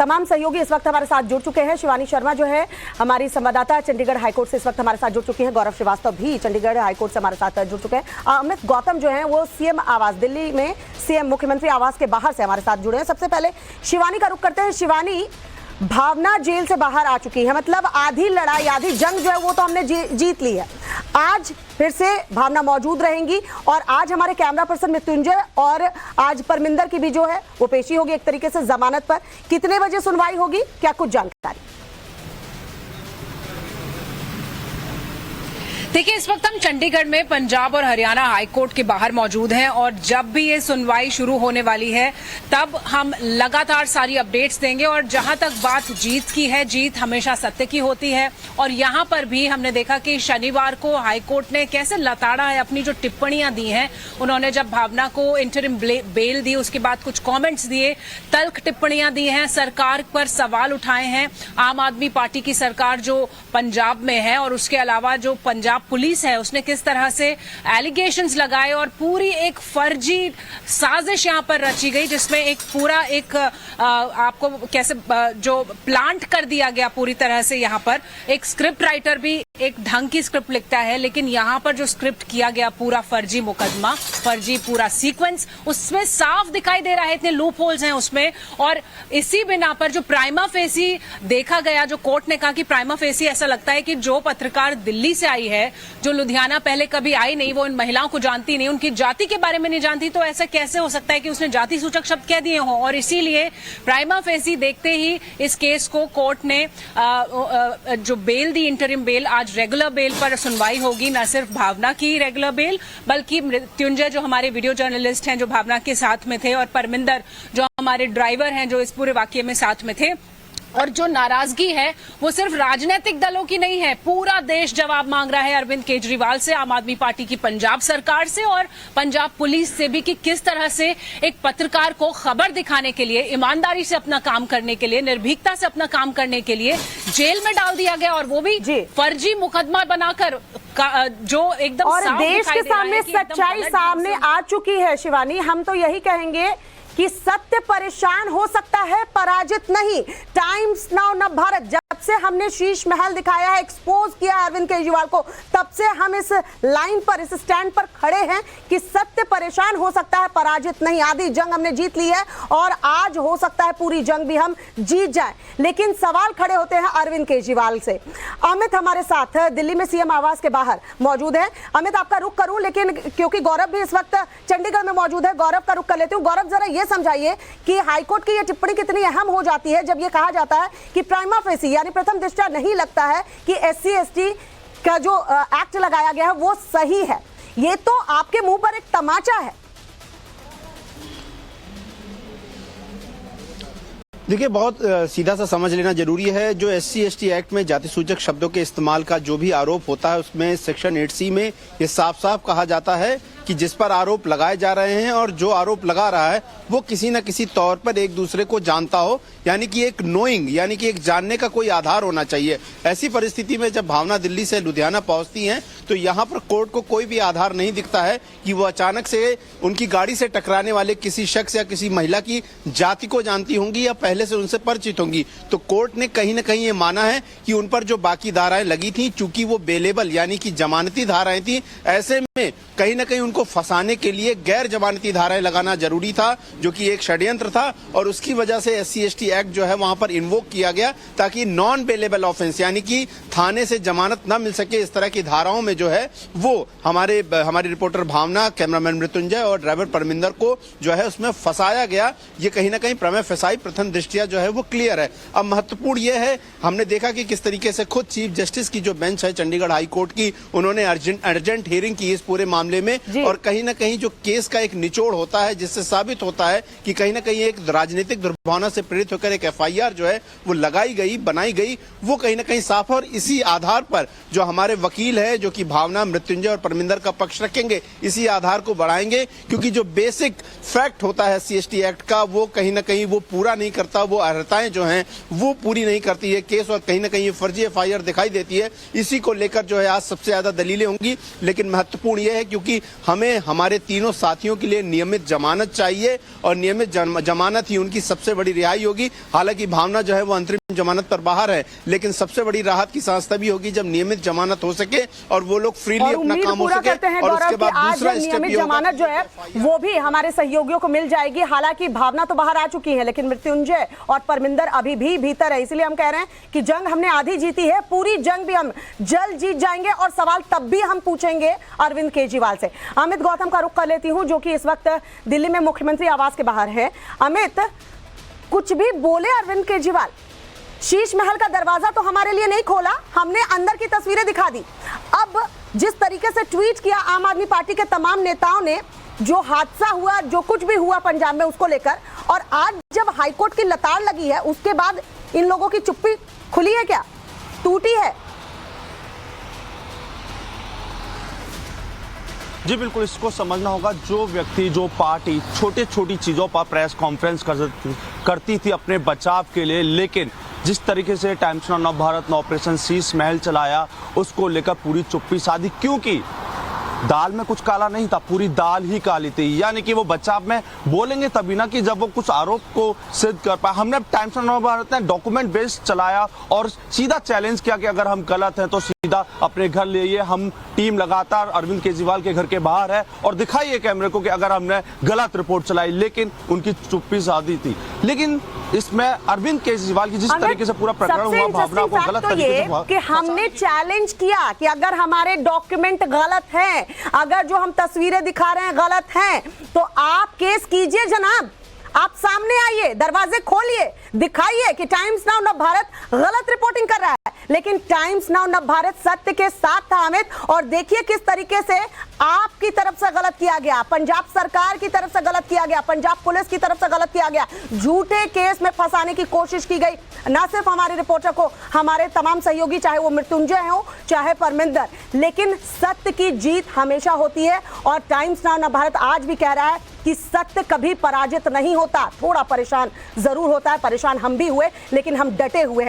तमाम सहयोगी इस वक्त हमारे साथ जुड़ चुके हैं। शिवानी शर्मा जो है हमारी संवाददाता चंडीगढ़ हाईकोर्ट से इस वक्त हमारे साथ जुड़ चुकी हैं। गौरव श्रीवास्तव भी चंडीगढ़ हाईकोर्ट से हमारे साथ जुड़ चुके हैं। अमित गौतम जो है वो सीएम आवास दिल्ली में सीएम मुख्यमंत्री आवास के बाहर से हमारे साथ जुड़े हैं। सबसे पहले शिवानी का रुख करते हैं। शिवानी, भावना जेल से बाहर आ चुकी है, मतलब आधी लड़ाई आधी जंग जो है वो तो हमने जीत ली है। आज फिर से भावना मौजूद रहेंगी और आज हमारे कैमरा पर्सन मृत्युंजय और आज परमिंदर की भी जो है वो पेशी होगी एक तरीके से जमानत पर। कितने बजे सुनवाई होगी, क्या कुछ जानकारी? देखिए, इस वक्त हम चंडीगढ़ में पंजाब और हरियाणा हाईकोर्ट के बाहर मौजूद हैं और जब भी ये सुनवाई शुरू होने वाली है तब हम लगातार सारी अपडेट्स देंगे। और जहां तक बात जीत की है, जीत हमेशा सत्य की होती है और यहां पर भी हमने देखा कि शनिवार को हाईकोर्ट ने कैसे लताड़ा है अपनी जो टिप्पणियां दी हैं। उन्होंने जब भावना को इंटरिम बेल दी उसके बाद कुछ कॉमेंट्स दिए, तल्ख टिप्पणियां दी हैं, सरकार पर सवाल उठाए हैं। आम आदमी पार्टी की सरकार जो पंजाब में है और उसके अलावा जो पंजाब पुलिस है उसने किस तरह से एलिगेशंस लगाए और पूरी एक फर्जी साजिश यहां पर रची गई जिसमें एक पूरा एक आपको कैसे जो प्लांट कर दिया गया पूरी तरह से। यहां पर एक स्क्रिप्ट राइटर भी एक ढंग की स्क्रिप्ट लिखता है, लेकिन यहां पर जो स्क्रिप्ट किया गया पूरा फर्जी मुकदमा, फर्जी पूरा सीक्वेंस उसमें साफ दिखाई दे रहा है, इतने लूप होल्स हैं उसमें। और इसी बिना पर जो प्राइमा फेसी देखा गया, जो कोर्ट ने कहा कि प्राइमा फेसी ऐसा लगता है कि जो पत्रकार दिल्ली से आई है, जो लुधियाना पहले कभी आई नहीं, वो इन महिलाओं को जानती नहीं, उनकी जाति के बारे में नहीं जानती, तो ऐसा कैसे हो सकता है कि उसने जाति सूचक शब्द कह दिए हों। और इसीलिए प्राइमा फेसी देखते ही इस केस को कोर्ट ने जो बेल दी, इंटरिम बेल, आज रेगुलर बेल पर सुनवाई होगी। न सिर्फ भावना की रेगुलर बेल बल्कि मृत्युंजय जो हमारे वीडियो जर्नलिस्ट हैं जो भावना के साथ में थे और परमिंदर जो हमारे ड्राइवर हैं जो इस पूरे वाकये में साथ में थे। और जो नाराजगी है वो सिर्फ राजनीतिक दलों की नहीं है, पूरा देश जवाब मांग रहा है अरविंद केजरीवाल से, आम आदमी पार्टी की पंजाब सरकार से और पंजाब पुलिस से भी कि किस तरह से एक पत्रकार को खबर दिखाने के लिए, ईमानदारी से अपना काम करने के लिए, निर्भीकता से अपना काम करने के लिए जेल में डाल दिया गया और वो भी फर्जी मुकदमा बनाकर जो एकदम और देश के सामने सच्चाई सामने आ चुकी है। शिवानी, हम तो यही कहेंगे कि सत्य परेशान हो सकता है, पराजित नहीं। टाइम्स नाउ नवभारत, जब से हमने शीश महल दिखाया है, एक्सपोज किया है अरविंद केजरीवाल को, तब से हम इस लाइन पर, इस स्टैंड पर खड़े हैं कि सत्य परेशान हो सकता है, पराजित नहीं। आधी जंग हमने जीत ली है और आज हो सकता है पूरी जंग भी हम जीत जाएं, लेकिन सवाल खड़े होते हैं अरविंद केजरीवाल से। अमित हमारे साथ दिल्ली में सीएम आवास के बाहर मौजूद है। अमित, आपका रुख करूं, लेकिन क्योंकि गौरव भी इस वक्त चंडीगढ़ में मौजूद है, गौरव का रुख कर लेती हूँ। गौरव, जरा ये समझाइए कि हाईकोर्ट की यह टिप्पणी कितनी अहम हो जाती है जब यह कहा जाता है कि प्राइमा फेसी यानी प्रथम दृष्टया नहीं लगता है कि SC/ST का जो एक्ट लगाया गया है वो सही है। ये तो आपके मुंह पर एक तमाचा है। देखिए, बहुत सीधा सा समझ लेना जरूरी है। जो SC/ST एक्ट में जाति सूचक शब्दों के इस्तेमाल का जो भी आरोप होता है उसमें सेक्शन 8C में ये साफ साफ कहा जाता है कि जिस पर आरोप लगाए जा रहे हैं और जो आरोप लगा रहा है वो किसी न किसी तौर पर एक दूसरे को जानता हो, यानी कि एक नोइंग, यानी कि एक जानने का कोई आधार होना चाहिए। ऐसी परिस्थिति में जब भावना दिल्ली से लुधियाना पहुंचती हैं तो यहाँ पर कोर्ट को कोई भी आधार नहीं दिखता है कि वो अचानक से उनकी गाड़ी से टकराने वाले किसी शख्स या किसी महिला की जाति को जानती होंगी या पहले से उनसे परिचित होंगी। तो कोर्ट ने कहीं न कहीं ये माना है कि उन पर जो बाकी धाराएं लगी थी, चूंकि वो बेलेबल यानी कि जमानती धाराएं थी, ऐसे में कहीं न कहीं उनको फंसाने के लिए गैर जमानती धाराएं लगाना जरूरी था, जो कि एक षड्यंत्र था। और उसकी वजह से SC/ST एक्ट जो है वहां पर इन्वोक किया गया ताकि नॉन बेलेबल ऑफेंस यानी कि थाने से जमानत न मिल सके, इस तरह की धाराओं में जो है वो हमारी रिपोर्टर भावना, कैमरामैन मृत्युंजय और ड्राइवर परमिंदर को जो है उसमें फंसाया गया। ये कहीं ना कहीं प्रमा फेसाई प्रथम दृष्टिया जो है वो क्लियर है। अब महत्वपूर्ण ये है, हमने देखा कि किस तरीके से खुद चीफ जस्टिस की जो बेंच है चंडीगढ़ हाईकोर्ट की, उन्होंने अर्जेंट हियरिंग की इस पूरे मामले में और कहीं ना कहीं जो केस का एक निचोड़ होता है जिससे साबित होता है कि कहीं ना कहीं एक राजनीतिक दुर्भावना से प्रेरित होकर एक FIR जो है वो लगाई गई, बनाई गई, वो कहीं ना कहीं साफ है। और इसी आधार पर जो हमारे वकील है जो कि भावना, मृत्युंजय और परमिंदर का पक्ष रखेंगे, इसी आधार को बढ़ाएंगे, क्योंकि जो बेसिक फैक्ट होता है SC/ST एक्ट का वो कहीं ना कहीं वो पूरा नहीं करता पात्रता, वो अर्हताएं जो हैं वो पूरी नहीं करती है केस, और कहीं ना कहीं ये फर्जी एफआईआर दिखाई देती है। इसी को लेकर जो है आज सबसे ज्यादा दलीलें होंगी। लेकिन महत्वपूर्ण यह है क्योंकि हमें हमारे तीनों साथियों के लिए नियमित जमानत चाहिए और नियमित जमानत ही उनकी सबसे बड़ी रिहाई होगी। हालांकि भावना जो है वो अंतरिम जमानत पर बाहर है, लेकिन सबसे बड़ी राहत की सांस तभी होगी जब नियमित जमानत हो सके और वो लोग फ्रीली अपना काम हो सके। और उसके बाद दूसरा स्टेप ये जमानत जो है वो भी हमारे सहयोगियों को मिल जाएगी। हालांकि भावना तो बाहर आ चुकी है, लेकिन मृत्युंजय और परमिंदर अभी भी भीतर है। इसलिए हम कह रहे हैं कि जंग हमने आधी जीती है, पूरी जंग भी हम जल्द जीत जाएंगे। और सवाल तब भी हम पूछेंगे अरविंद केजरीवाल से। अमित गौतम का रुख कर लेती हूं, जो कि इस वक्त दिल्ली में मुख्यमंत्री आवास के बाहर है। अमित, कुछ भी बोले अरविंद केजरीवाल, शीश महल का दरवाजा तो हमारे लिए नहीं खोला, हमने अंदर की तस्वीरें दिखा दी। अब जिस तरीके से ट्वीट किया आम आदमी पार्टी के तमाम नेताओं ने, जो हादसा हुआ, जो कुछ भी हुआ पंजाब में उसको लेकर, और आज जब हाईकोर्ट की लताड़ लगी है उसके बाद इन लोगों की चुप्पी खुली है क्या, टूटी है? जी बिल्कुल, इसको समझना होगा। जो व्यक्ति, जो पार्टी छोटी छोटी चीज़ों पर प्रेस कॉन्फ्रेंस करती थी अपने बचाव के लिए, लेकिन जिस तरीके से टाइम्स नाउ नवभारत ने ऑपरेशन शीश महल चलाया, उसको लेकर पूरी चुप्पी साधी। क्योंकि दाल में कुछ काला नहीं था, पूरी दाल ही काली थी। यानी कि वो बचाव में बोलेंगे तभी ना कि जब वो कुछ आरोप को सिद्ध कर पाए। हमने टाइम्स नाउ नवभारत ने डॉक्यूमेंट बेस्ड चलाया और सीधा चैलेंज किया कि अगर हम गलत हैं तो सीधा अपने घर ले आइए। हम टीम लगातार अरविंद केजरीवाल के घर के बाहर है और दिखाइए कैमरे को कि अगर हमने गलत रिपोर्ट चलाई, लेकिन उनकी चुप्पी साधी थी। लेकिन इसमें अरविंद केजरीवाल की जिस तरीके से पूरा प्रकरण हुआ, भावना को गलत तरीके से हुआ कि हमने चैलेंज किया कि अगर हमारे डॉक्यूमेंट गलत हैं, अगर जो हम तस्वीरें दिखा रहे हैं गलत हैं, तो आप केस कीजिए जनाब, आप सामने आइए, दरवाजे खोलिए, दिखाइए कि टाइम्स नाउ नवभारत गलत रिपोर्टिंग कर रहा है। लेकिन टाइम्स नाउ नवभारत सत्य के साथ था अमित, और देखिए किस तरीके से आपकी तरफ से गलत किया गया, पंजाब सरकार की तरफ से गलत किया गया, पंजाब पुलिस की तरफ से गलत किया गया, झूठे केस में फंसाने की कोशिश की गई। ना सिर्फ हमारे रिपोर्टर को, हमारे तमाम सहयोगी, चाहे वो मृत्युंजय हो चाहे परमिंदर, लेकिन सत्य की जीत हमेशा होती है। और टाइम्स नाउ नवभारत आज भी कह रहा है कि सत्य कभी पराजित नहीं होता। थोड़ा परेशान जरूर होता है, परेशान हम भी हुए, लेकिन हम डटे हुए हैं।